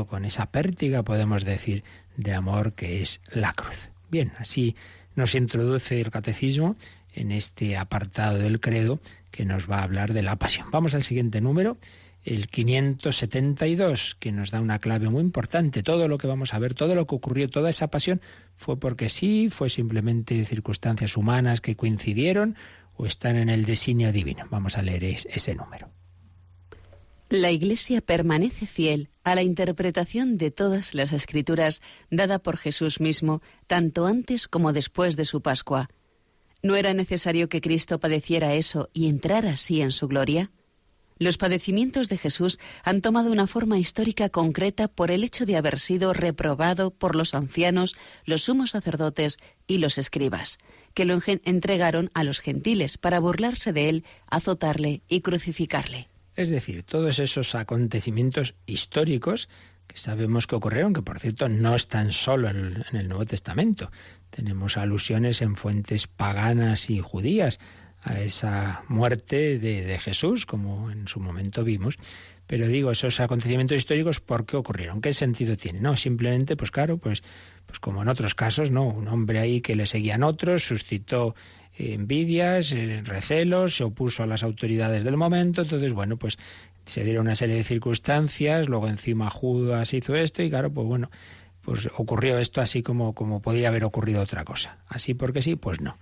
con esa pértiga, podemos decir, de amor que es la cruz. Bien, así nos introduce el catecismo en este apartado del credo que nos va a hablar de la pasión. Vamos al siguiente número, el 572, que nos da una clave muy importante. Todo lo que vamos a ver, todo lo que ocurrió, toda esa pasión, fue porque sí, fue simplemente circunstancias humanas que coincidieron o están en el designio divino. Vamos a leer ese número. La Iglesia permanece fiel a la interpretación de todas las Escrituras dada por Jesús mismo, tanto antes como después de su Pascua. ¿No era necesario que Cristo padeciera eso y entrara así en su gloria? Los padecimientos de Jesús han tomado una forma histórica concreta por el hecho de haber sido reprobado por los ancianos, los sumos sacerdotes y los escribas, que lo entregaron a los gentiles para burlarse de él, azotarle y crucificarle. Es decir, todos esos acontecimientos históricos que sabemos que ocurrieron, que por cierto no están solo en el Nuevo Testamento. Tenemos alusiones en fuentes paganas y judías a esa muerte de Jesús, como en su momento vimos. Pero digo, esos acontecimientos históricos, ¿por qué ocurrieron? ¿Qué sentido tiene? No, simplemente, pues claro, pues como en otros casos, ¿no? Un hombre ahí que le seguían otros, suscitó envidias, recelos, se opuso a las autoridades del momento, entonces, bueno, pues se dieron una serie de circunstancias, luego encima Judas hizo esto y claro, pues bueno, pues ocurrió esto así como podía haber ocurrido otra cosa. Así porque sí, pues no.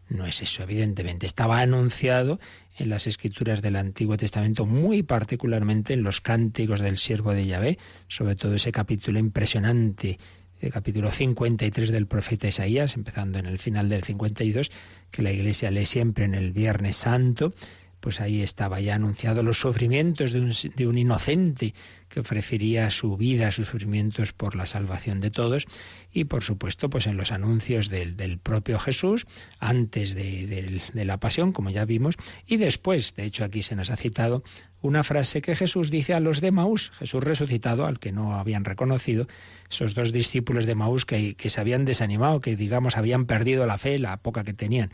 No es eso, evidentemente. Estaba anunciado en las Escrituras del Antiguo Testamento, muy particularmente en los cánticos del siervo de Yahvé, sobre todo ese capítulo impresionante, el capítulo 53 del profeta Isaías, empezando en el final del 52, que la Iglesia lee siempre en el Viernes Santo. Pues ahí estaba ya anunciado los sufrimientos de un inocente que ofrecería su vida, sus sufrimientos por la salvación de todos. Y por supuesto, pues en los anuncios del propio Jesús, antes de la pasión, como ya vimos, y después. De hecho, aquí se nos ha citado una frase que Jesús dice a los de Emaús, Jesús resucitado, al que no habían reconocido, esos dos discípulos de Emaús que se habían desanimado, que digamos habían perdido la fe, la poca que tenían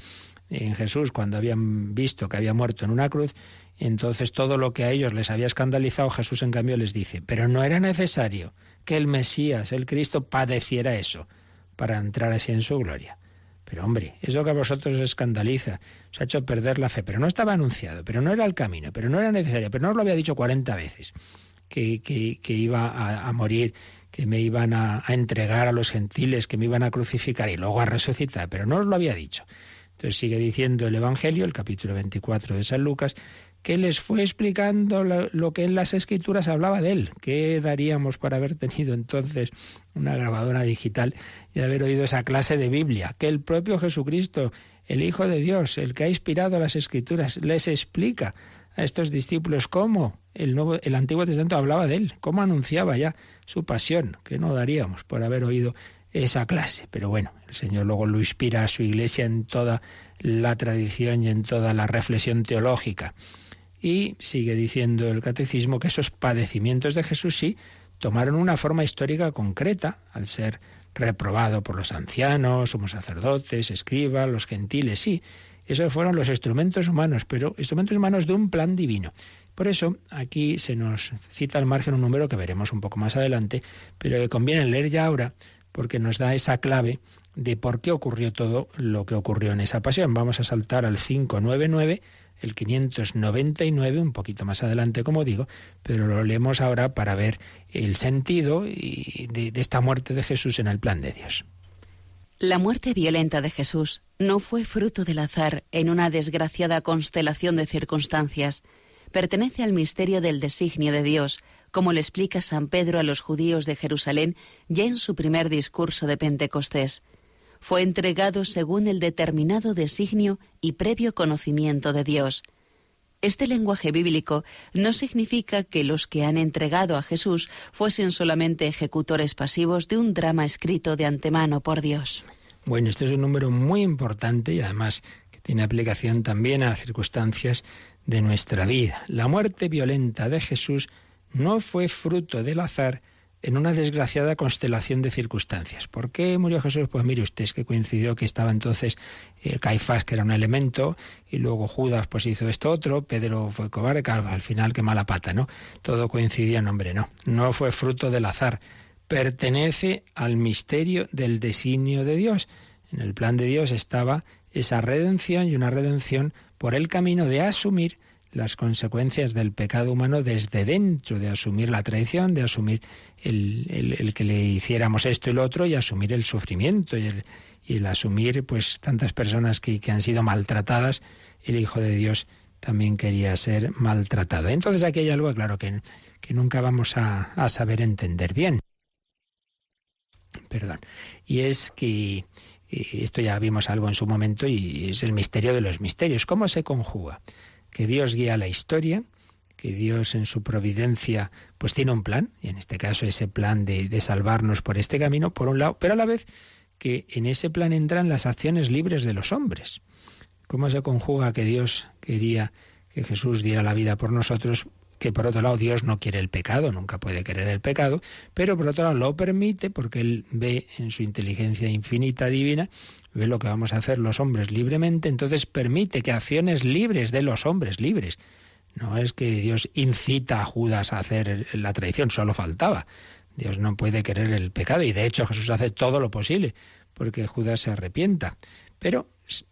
en Jesús cuando habían visto que había muerto en una cruz. Entonces todo lo que a ellos les había escandalizado, Jesús en cambio les dice, pero no era necesario que el Mesías, el Cristo, padeciera eso para entrar así en su gloria. Pero hombre, eso que a vosotros os escandaliza, os ha hecho perder la fe, pero no estaba anunciado, pero no era el camino, pero no era necesario, pero no os lo había dicho 40 veces, que iba a morir, que me iban a entregar a los gentiles, que me iban a crucificar y luego a resucitar, pero no os lo había dicho. Entonces sigue diciendo el Evangelio, el capítulo 24 de San Lucas, que les fue explicando lo que en las Escrituras hablaba de él. ¿Qué daríamos por haber tenido entonces una grabadora digital y haber oído esa clase de Biblia? Que el propio Jesucristo, el Hijo de Dios, el que ha inspirado las Escrituras, les explica a estos discípulos cómo el Antiguo Testamento hablaba de él, cómo anunciaba ya su pasión, que no daríamos por haber oído esa clase. Pero bueno, el Señor luego lo inspira a su Iglesia en toda la tradición y en toda la reflexión teológica. Y sigue diciendo el Catecismo que esos padecimientos de Jesús sí tomaron una forma histórica concreta al ser reprobado por los ancianos, sumos sacerdotes, escribas, los gentiles, sí. Esos fueron los instrumentos humanos, pero instrumentos humanos de un plan divino. Por eso aquí se nos cita al margen un número que veremos un poco más adelante, pero que conviene leer ya ahora, porque nos da esa clave de por qué ocurrió todo lo que ocurrió en esa pasión. Vamos a saltar al 599, el 599, un poquito más adelante, como digo, pero lo leemos ahora para ver el sentido de esta muerte de Jesús en el plan de Dios. La muerte violenta de Jesús no fue fruto del azar en una desgraciada constelación de circunstancias. Pertenece al misterio del designio de Dios, como le explica San Pedro a los judíos de Jerusalén ya en su primer discurso de Pentecostés. Fue entregado según el determinado designio y previo conocimiento de Dios. Este lenguaje bíblico no significa que los que han entregado a Jesús fuesen solamente ejecutores pasivos de un drama escrito de antemano por Dios. Bueno, este es un número muy importante y además que tiene aplicación también a circunstancias de nuestra vida. La muerte violenta de Jesús no fue fruto del azar en una desgraciada constelación de circunstancias. ¿Por qué murió Jesús? Pues mire usted, es que coincidió que estaba entonces Caifás, que era un elemento, y luego Judas pues hizo esto otro, Pedro fue cobarde, al final qué mala pata, ¿no? Todo coincidía, no fue fruto del azar. Pertenece al misterio del designio de Dios. En el plan de Dios estaba esa redención y una redención por el camino de asumir las consecuencias del pecado humano desde dentro, de asumir la traición, de asumir el que le hiciéramos esto y lo otro, y asumir el sufrimiento y el asumir pues tantas personas que han sido maltratadas. El Hijo de Dios también quería ser maltratado. Entonces aquí hay algo, claro, que nunca vamos a saber entender bien. Y es que esto ya vimos algo en su momento y es el misterio de los misterios. ¿Cómo se conjuga? Que Dios guía la historia, que Dios en su providencia pues tiene un plan, y en este caso ese plan de salvarnos por este camino, por un lado, pero a la vez que en ese plan entran las acciones libres de los hombres. ¿Cómo se conjuga que Dios quería que Jesús diera la vida por nosotros? Que por otro lado Dios no quiere el pecado, nunca puede querer el pecado, pero por otro lado lo permite porque Él ve en su inteligencia infinita, divina, ve lo que vamos a hacer los hombres libremente, entonces permite que acciones libres de los hombres libres. No es que Dios incita a Judas a hacer la traición, solo faltaba. Dios no puede querer el pecado y de hecho Jesús hace todo lo posible porque Judas se arrepienta. Pero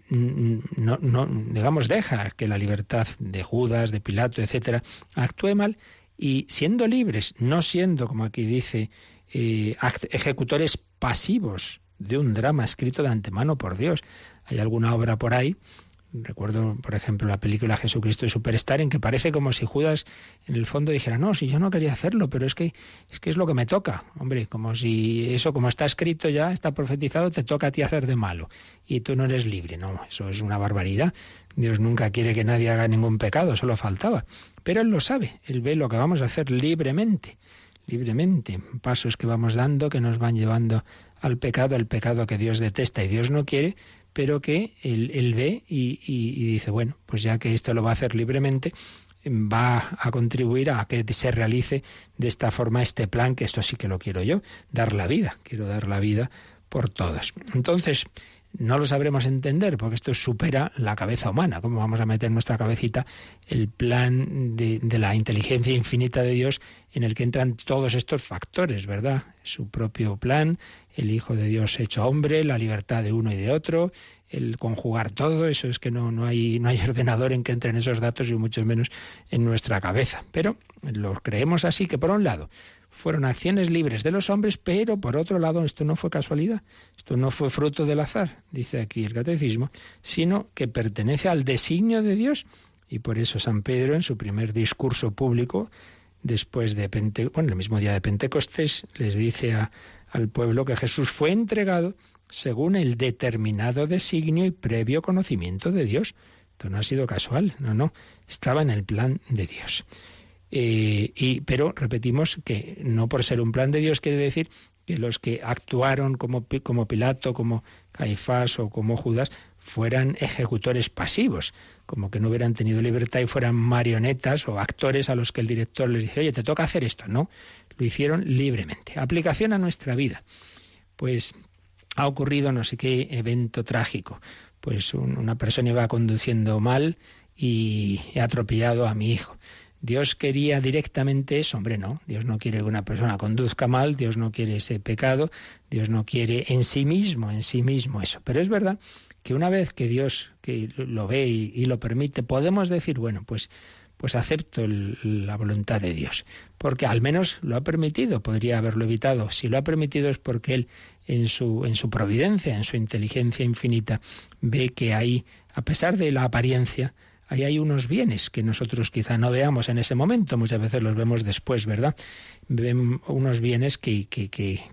no, digamos, deja que la libertad de Judas, de Pilato, etcétera, actúe mal y siendo libres, no siendo, como aquí dice, ejecutores pasivos de un drama escrito de antemano por Dios. Hay alguna obra por ahí, recuerdo, por ejemplo, la película Jesucristo Superstar, en que parece como si Judas en el fondo dijera, no, si yo no quería hacerlo, pero es que es lo que me toca. Hombre, como si eso, como está escrito ya, está profetizado, te toca a ti hacer de malo y tú no eres libre. No, eso es una barbaridad. Dios nunca quiere que nadie haga ningún pecado, solo faltaba. Pero Él lo sabe, Él ve lo que vamos a hacer libremente, pasos que vamos dando que nos van llevando al pecado, el pecado que Dios detesta y Dios no quiere, pero que él ve y dice, bueno, pues ya que esto lo va a hacer libremente, va a contribuir a que se realice de esta forma este plan, que esto sí que lo quiero yo, quiero dar la vida por todos. Entonces, no lo sabremos entender, porque esto supera la cabeza humana. ¿Cómo vamos a meter en nuestra cabecita el plan de la inteligencia infinita de Dios en el que entran todos estos factores, verdad? Su propio plan, el Hijo de Dios hecho hombre, la libertad de uno y de otro, el conjugar todo, eso es que no hay ordenador en que entren esos datos y mucho menos en nuestra cabeza. Pero lo creemos así, que por un lado fueron acciones libres de los hombres, pero por otro lado esto no fue casualidad, esto no fue fruto del azar, dice aquí el catecismo, sino que pertenece al designio de Dios. Y por eso San Pedro en su primer discurso público, después de el mismo día de Pentecostés, les dice al pueblo que Jesús fue entregado según el determinado designio y previo conocimiento de Dios. Esto no ha sido casual, no, estaba en el plan de Dios. Pero repetimos que no por ser un plan de Dios quiere decir que los que actuaron como Pilato, como Caifás o como Judas fueran ejecutores pasivos, como que no hubieran tenido libertad y fueran marionetas o actores a los que el director les dice, oye, te toca hacer esto. No, lo hicieron libremente. Aplicación a nuestra vida. Pues ha ocurrido no sé qué evento trágico. Pues una persona iba conduciendo mal y he atropellado a mi hijo. ¿Dios quería directamente eso? Hombre, no. Dios no quiere que una persona conduzca mal, Dios no quiere ese pecado, Dios no quiere en sí mismo eso. Pero es verdad que una vez que Dios que lo ve y lo permite, podemos decir, bueno, pues acepto la voluntad de Dios, porque al menos lo ha permitido, podría haberlo evitado. Si lo ha permitido es porque Él, en su providencia, en su inteligencia infinita, ve que hay, a pesar de la apariencia, ahí hay unos bienes que nosotros quizá no veamos en ese momento, muchas veces los vemos después, ¿verdad? Ven unos bienes que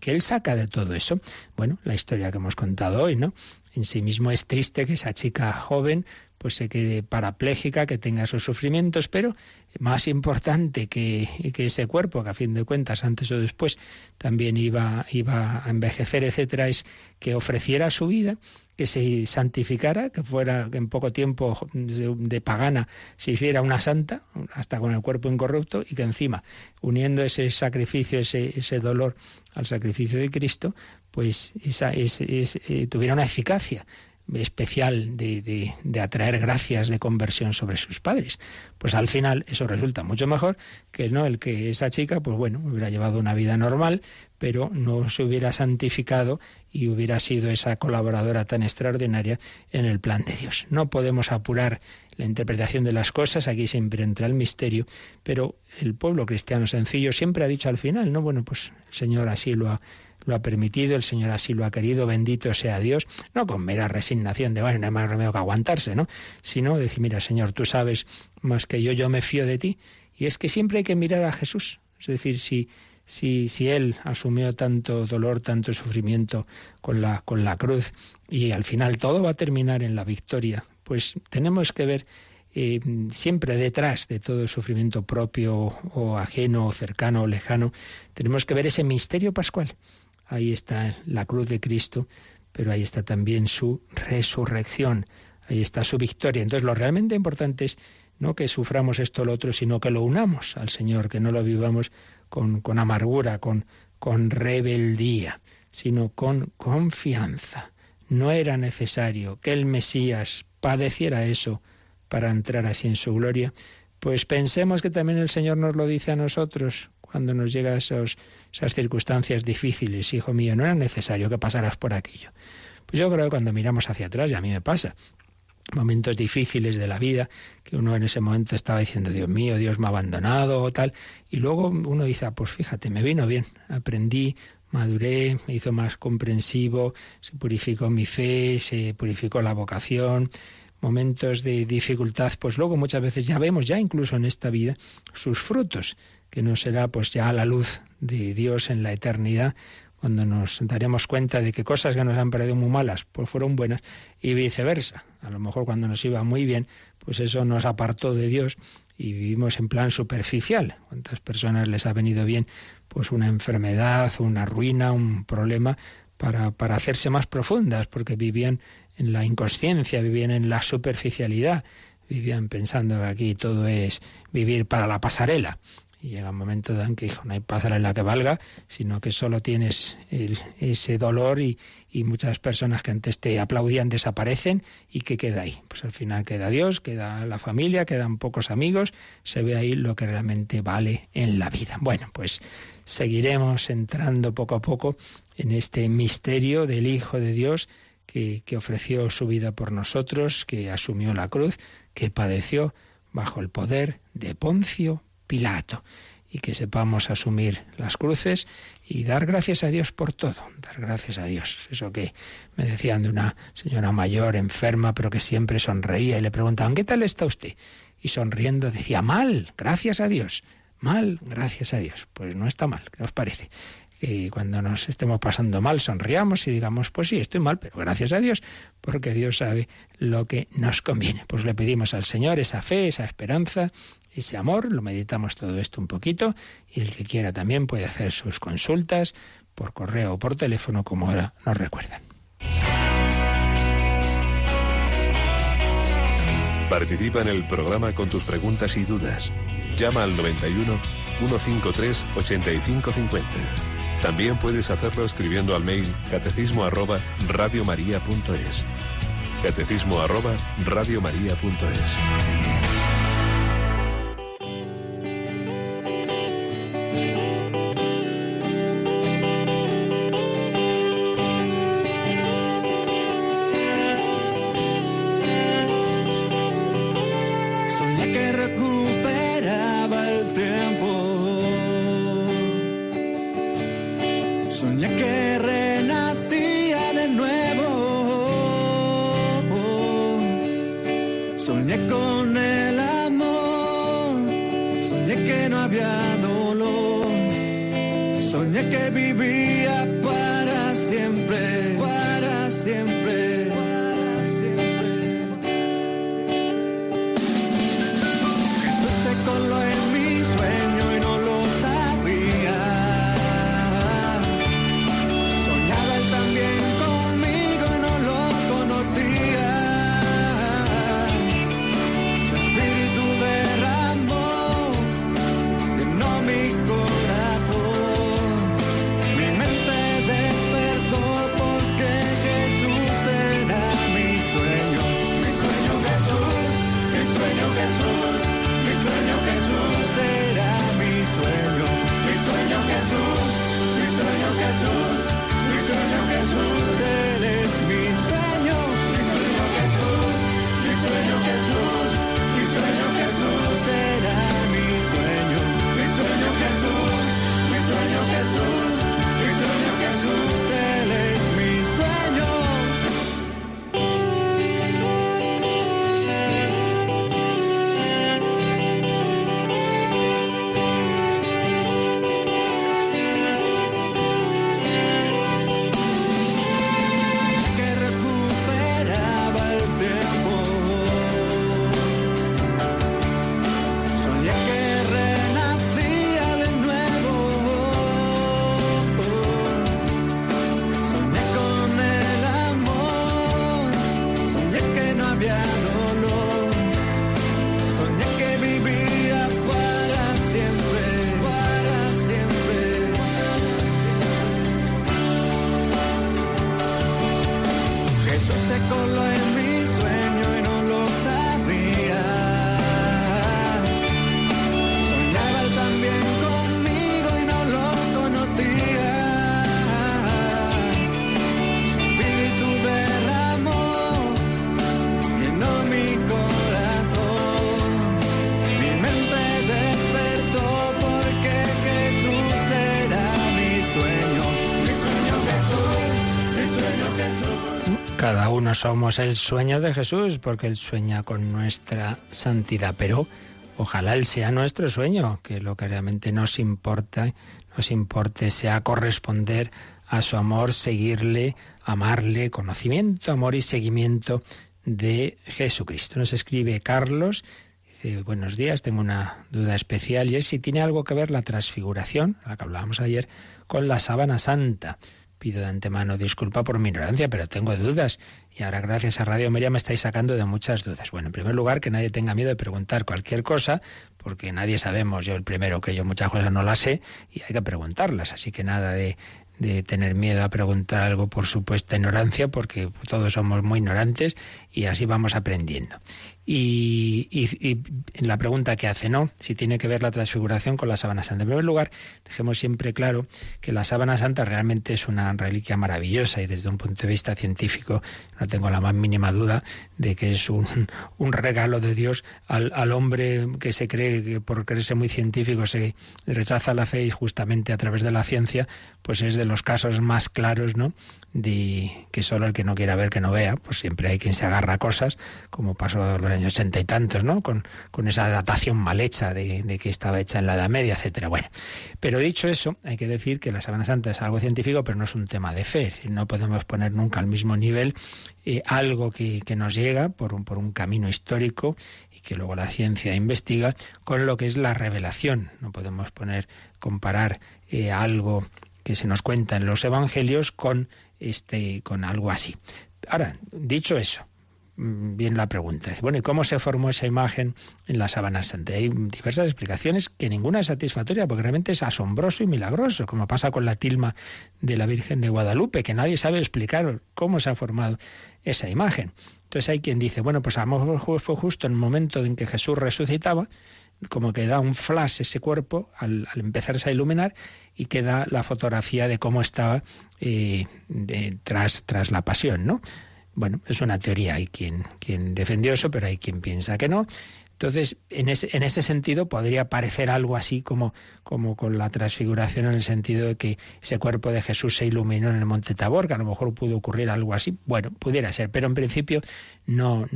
Él saca de todo eso. Bueno, la historia que hemos contado hoy, ¿no? En sí mismo es triste que esa chica joven pues se quede parapléjica, que tenga sus sufrimientos, pero más importante que ese cuerpo, que a fin de cuentas, antes o después, también iba a envejecer, etcétera, es que ofreciera su vida, que se santificara, que fuera en poco tiempo de pagana se hiciera una santa, hasta con el cuerpo incorrupto, y que encima, uniendo ese sacrificio, ese dolor al sacrificio de Cristo, pues tuviera una eficacia especial de atraer gracias de conversión sobre sus padres. Pues al final eso resulta mucho mejor que el que esa chica, pues bueno, hubiera llevado una vida normal, pero no se hubiera santificado y hubiera sido esa colaboradora tan extraordinaria en el plan de Dios. No podemos apurar la interpretación de las cosas, aquí siempre entra el misterio, pero el pueblo cristiano sencillo siempre ha dicho al final, no, bueno, pues el Señor así lo ha permitido, el Señor así lo ha querido, bendito sea Dios, no con mera resignación de, bueno, no hay más remedio que aguantarse, ¿no? Sino decir, mira, Señor, tú sabes más que yo me fío de ti. Y es que siempre hay que mirar a Jesús. Es decir, si Él asumió tanto dolor, tanto sufrimiento con la cruz, y al final todo va a terminar en la victoria, pues tenemos que ver siempre detrás de todo sufrimiento propio o ajeno, o cercano o lejano, tenemos que ver ese misterio pascual. Ahí está la cruz de Cristo, pero ahí está también su resurrección, ahí está su victoria. Entonces lo realmente importante es no que suframos esto o lo otro, sino que lo unamos al Señor, que no lo vivamos con amargura, con rebeldía, sino con confianza. No era necesario que el Mesías padeciera eso para entrar así en su gloria. Pues pensemos que también el Señor nos lo dice a nosotros cuando nos llegan esas circunstancias difíciles. Hijo mío, no era necesario que pasaras por aquello. Pues yo creo que cuando miramos hacia atrás, y a mí me pasa, momentos difíciles de la vida, que uno en ese momento estaba diciendo, Dios mío, Dios me ha abandonado o tal, y luego uno dice, pues fíjate, me vino bien, aprendí, maduré, me hizo más comprensivo, se purificó mi fe, se purificó la vocación. Momentos de dificultad, pues luego muchas veces ya vemos, ya incluso en esta vida, sus frutos, que no será pues ya a la luz de Dios en la eternidad, cuando nos daremos cuenta de que cosas que nos han parecido muy malas, pues fueron buenas, y viceversa. A lo mejor cuando nos iba muy bien, pues eso nos apartó de Dios y vivimos en plan superficial. ¿Cuántas personas les ha venido bien pues una enfermedad, una ruina, un problema, para hacerse más profundas, porque vivían en la inconsciencia, vivían en la superficialidad, vivían pensando que aquí todo es vivir para la pasarela. Y llega un momento en que no hay pasarela que valga, sino que solo tienes ese dolor y muchas personas que antes te aplaudían desaparecen, y ¿qué queda ahí? Pues al final queda Dios, queda la familia, quedan pocos amigos, se ve ahí lo que realmente vale en la vida. Bueno, pues seguiremos entrando poco a poco en este misterio del Hijo de Dios que ofreció su vida por nosotros, que asumió la cruz, que padeció bajo el poder de Poncio Pilato, y que sepamos asumir las cruces y dar gracias a Dios por todo, dar gracias a Dios. Eso que me decían de una señora mayor, enferma, pero que siempre sonreía, y le preguntaban, ¿qué tal está usted? Y sonriendo decía, mal, gracias a Dios, mal, gracias a Dios. Pues no está mal, ¿qué os parece? Que cuando nos estemos pasando mal sonriamos y digamos, pues sí, estoy mal, pero gracias a Dios, porque Dios sabe lo que nos conviene. Pues le pedimos al Señor esa fe, esa esperanza, ese amor, lo meditamos todo esto un poquito, y el que quiera también puede hacer sus consultas por correo o por teléfono, como ahora nos recuerdan. Participa en el programa con tus preguntas y dudas. Llama al 91 153 8550. También puedes hacerlo escribiendo al mail catecismo@radiomaria.es. catecismo@radiomaria.es. Soñé con el amor, soñé que no había dolor, soñé que vivía para siempre, para siempre, para siempre. Jesús se coló en mi sueño y no lo sabía. Soñaba él también conmigo y no lo conocía. Su espíritu derramó, llenó mi corazón. Mi mente despertó porque Jesús era mi sueño. Mi sueño Jesús, mi sueño Jesús, mi sueño Jesús era mi sueño. Mi sueño Jesús, mi sueño Jesús, mi sueño Jesús, Él es mi sueño. Mi sueño Jesús, mi sueño Jesús, mi sueño Jesús era mi sueño. Mi sueño Jesús, mi sueño Jesús, mi sueño Jesús, Él es mi sueño. Que recuperaba el tiempo, soñé que renacía de nuevo, soñé con el amor, soñé que no había dolor, soñé que vivía para siempre, para siempre. Jesús se coló en mi sueño y no lo sabía. Soñaba él también conmigo y no lo conocía. Su espíritu derramó, llenó mi corazón. Mi mente despertó porque Jesús era mi sueño. Mi sueño Jesús, mi sueño Jesús. Cada uno somos el sueño de Jesús, porque Él sueña con nuestra santidad, pero ojalá Él sea nuestro sueño, que lo que realmente nos importe sea corresponder a su amor, seguirle, amarle, conocimiento, amor y seguimiento de Jesucristo. Nos escribe Carlos, dice: buenos días, tengo una duda especial y es si tiene algo que ver la transfiguración, a la que hablábamos ayer, con la sábana santa. Pido de antemano disculpa por mi ignorancia, pero tengo dudas. Y ahora, gracias a Radio María, me estáis sacando de muchas dudas. Bueno, en primer lugar, que nadie tenga miedo de preguntar cualquier cosa, porque nadie sabemos, yo el primero, que yo muchas cosas no las sé y hay que preguntarlas. Así que nada de tener miedo a preguntar algo por supuesta ignorancia, porque todos somos muy ignorantes y así vamos aprendiendo. Y en la pregunta que hace, ¿no? Si tiene que ver la transfiguración con la sábana santa. En primer lugar, dejemos siempre claro que la sábana santa realmente es una reliquia maravillosa y desde un punto de vista científico no tengo la más mínima duda de que es un regalo de Dios al hombre que se cree que por creerse muy científico se rechaza la fe, y justamente a través de la ciencia pues es de los casos más claros, ¿no?, de que solo el que no quiera ver que no vea. Pues siempre hay quien se agarra a cosas, como pasó en los años 80 y tantos, ¿no?, con esa datación mal hecha de que estaba hecha en la Edad Media, etcétera. Bueno, pero dicho eso, hay que decir que la Sábana Santa es algo científico, pero no es un tema de fe. Es decir, no podemos poner nunca al mismo nivel algo que nos llega por un camino histórico y que luego la ciencia investiga con lo que es la revelación. No podemos comparar algo que se nos cuenta en los evangelios con algo así. Ahora, dicho eso, bien la pregunta. Bueno, ¿y cómo se formó esa imagen en la Sábana Santa? Hay diversas explicaciones, que ninguna es satisfactoria, porque realmente es asombroso y milagroso, como pasa con la tilma de la Virgen de Guadalupe, que nadie sabe explicar cómo se ha formado esa imagen. Entonces hay quien dice, bueno, pues a lo mejor fue justo en el momento en que Jesús resucitaba, como que da un flash ese cuerpo al empezarse a iluminar, y queda la fotografía de cómo estaba tras la pasión, ¿no? Bueno, es una teoría, hay quien defendió eso, pero hay quien piensa que no. Entonces, en ese sentido podría parecer algo así como con la transfiguración, en el sentido de que ese cuerpo de Jesús se iluminó en el monte Tabor, que a lo mejor pudo ocurrir algo así. Bueno, pudiera ser, pero en principio no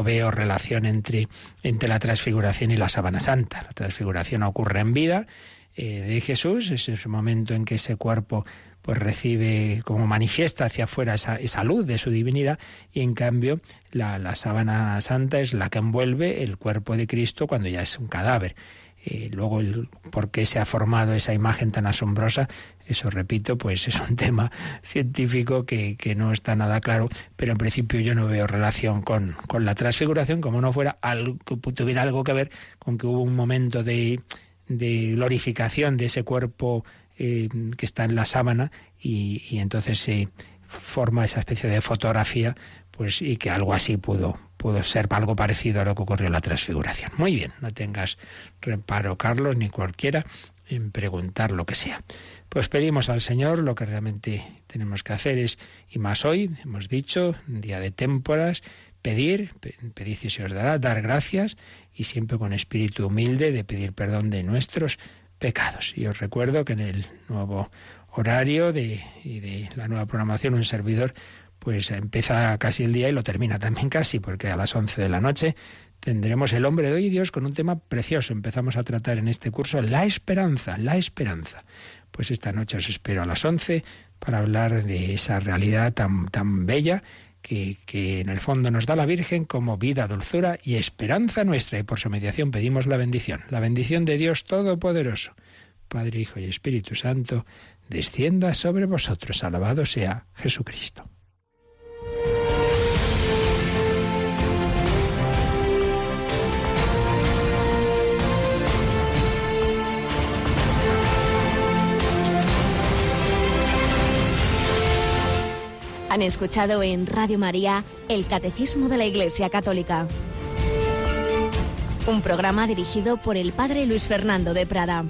veo relación entre la transfiguración y la sábana santa. La transfiguración ocurre en vida de Jesús, es ese momento en que ese cuerpo pues recibe, como manifiesta hacia afuera esa luz de su divinidad, y en cambio la sábana santa es la que envuelve el cuerpo de Cristo cuando ya es un cadáver. Luego, por qué se ha formado esa imagen tan asombrosa, eso, repito, pues es un tema científico que no está nada claro, pero en principio yo no veo relación con la transfiguración, como no fuera algo que tuviera algo que ver con que hubo un momento de glorificación de ese cuerpo que está en la sábana, y entonces se forma esa especie de fotografía, pues, y que algo así pudo ser algo parecido a lo que ocurrió en la transfiguración. Muy bien, no tengas reparo, Carlos, ni cualquiera, en preguntar lo que sea. Pues pedimos al Señor lo que realmente tenemos que hacer es, y más hoy, hemos dicho, un día de témporas, pedid y se os dará, dar gracias, y siempre con espíritu humilde de pedir perdón de nuestros pecados. Y os recuerdo que en el nuevo horario y de la nueva programación, un servidor pues empieza casi el día y lo termina también casi, porque a las 11 de la noche tendremos El hombre de hoy y Dios, con un tema precioso. Empezamos a tratar en este curso la esperanza. Pues esta noche os espero a las 11 para hablar de esa realidad tan bella que en el fondo nos da la Virgen como vida, dulzura y esperanza nuestra, y por su mediación pedimos la bendición de Dios Todopoderoso, Padre, Hijo y Espíritu Santo, descienda sobre vosotros. Alabado sea Jesucristo. Han escuchado en Radio María el Catecismo de la Iglesia Católica, un programa dirigido por el Padre Luis Fernando de Prada.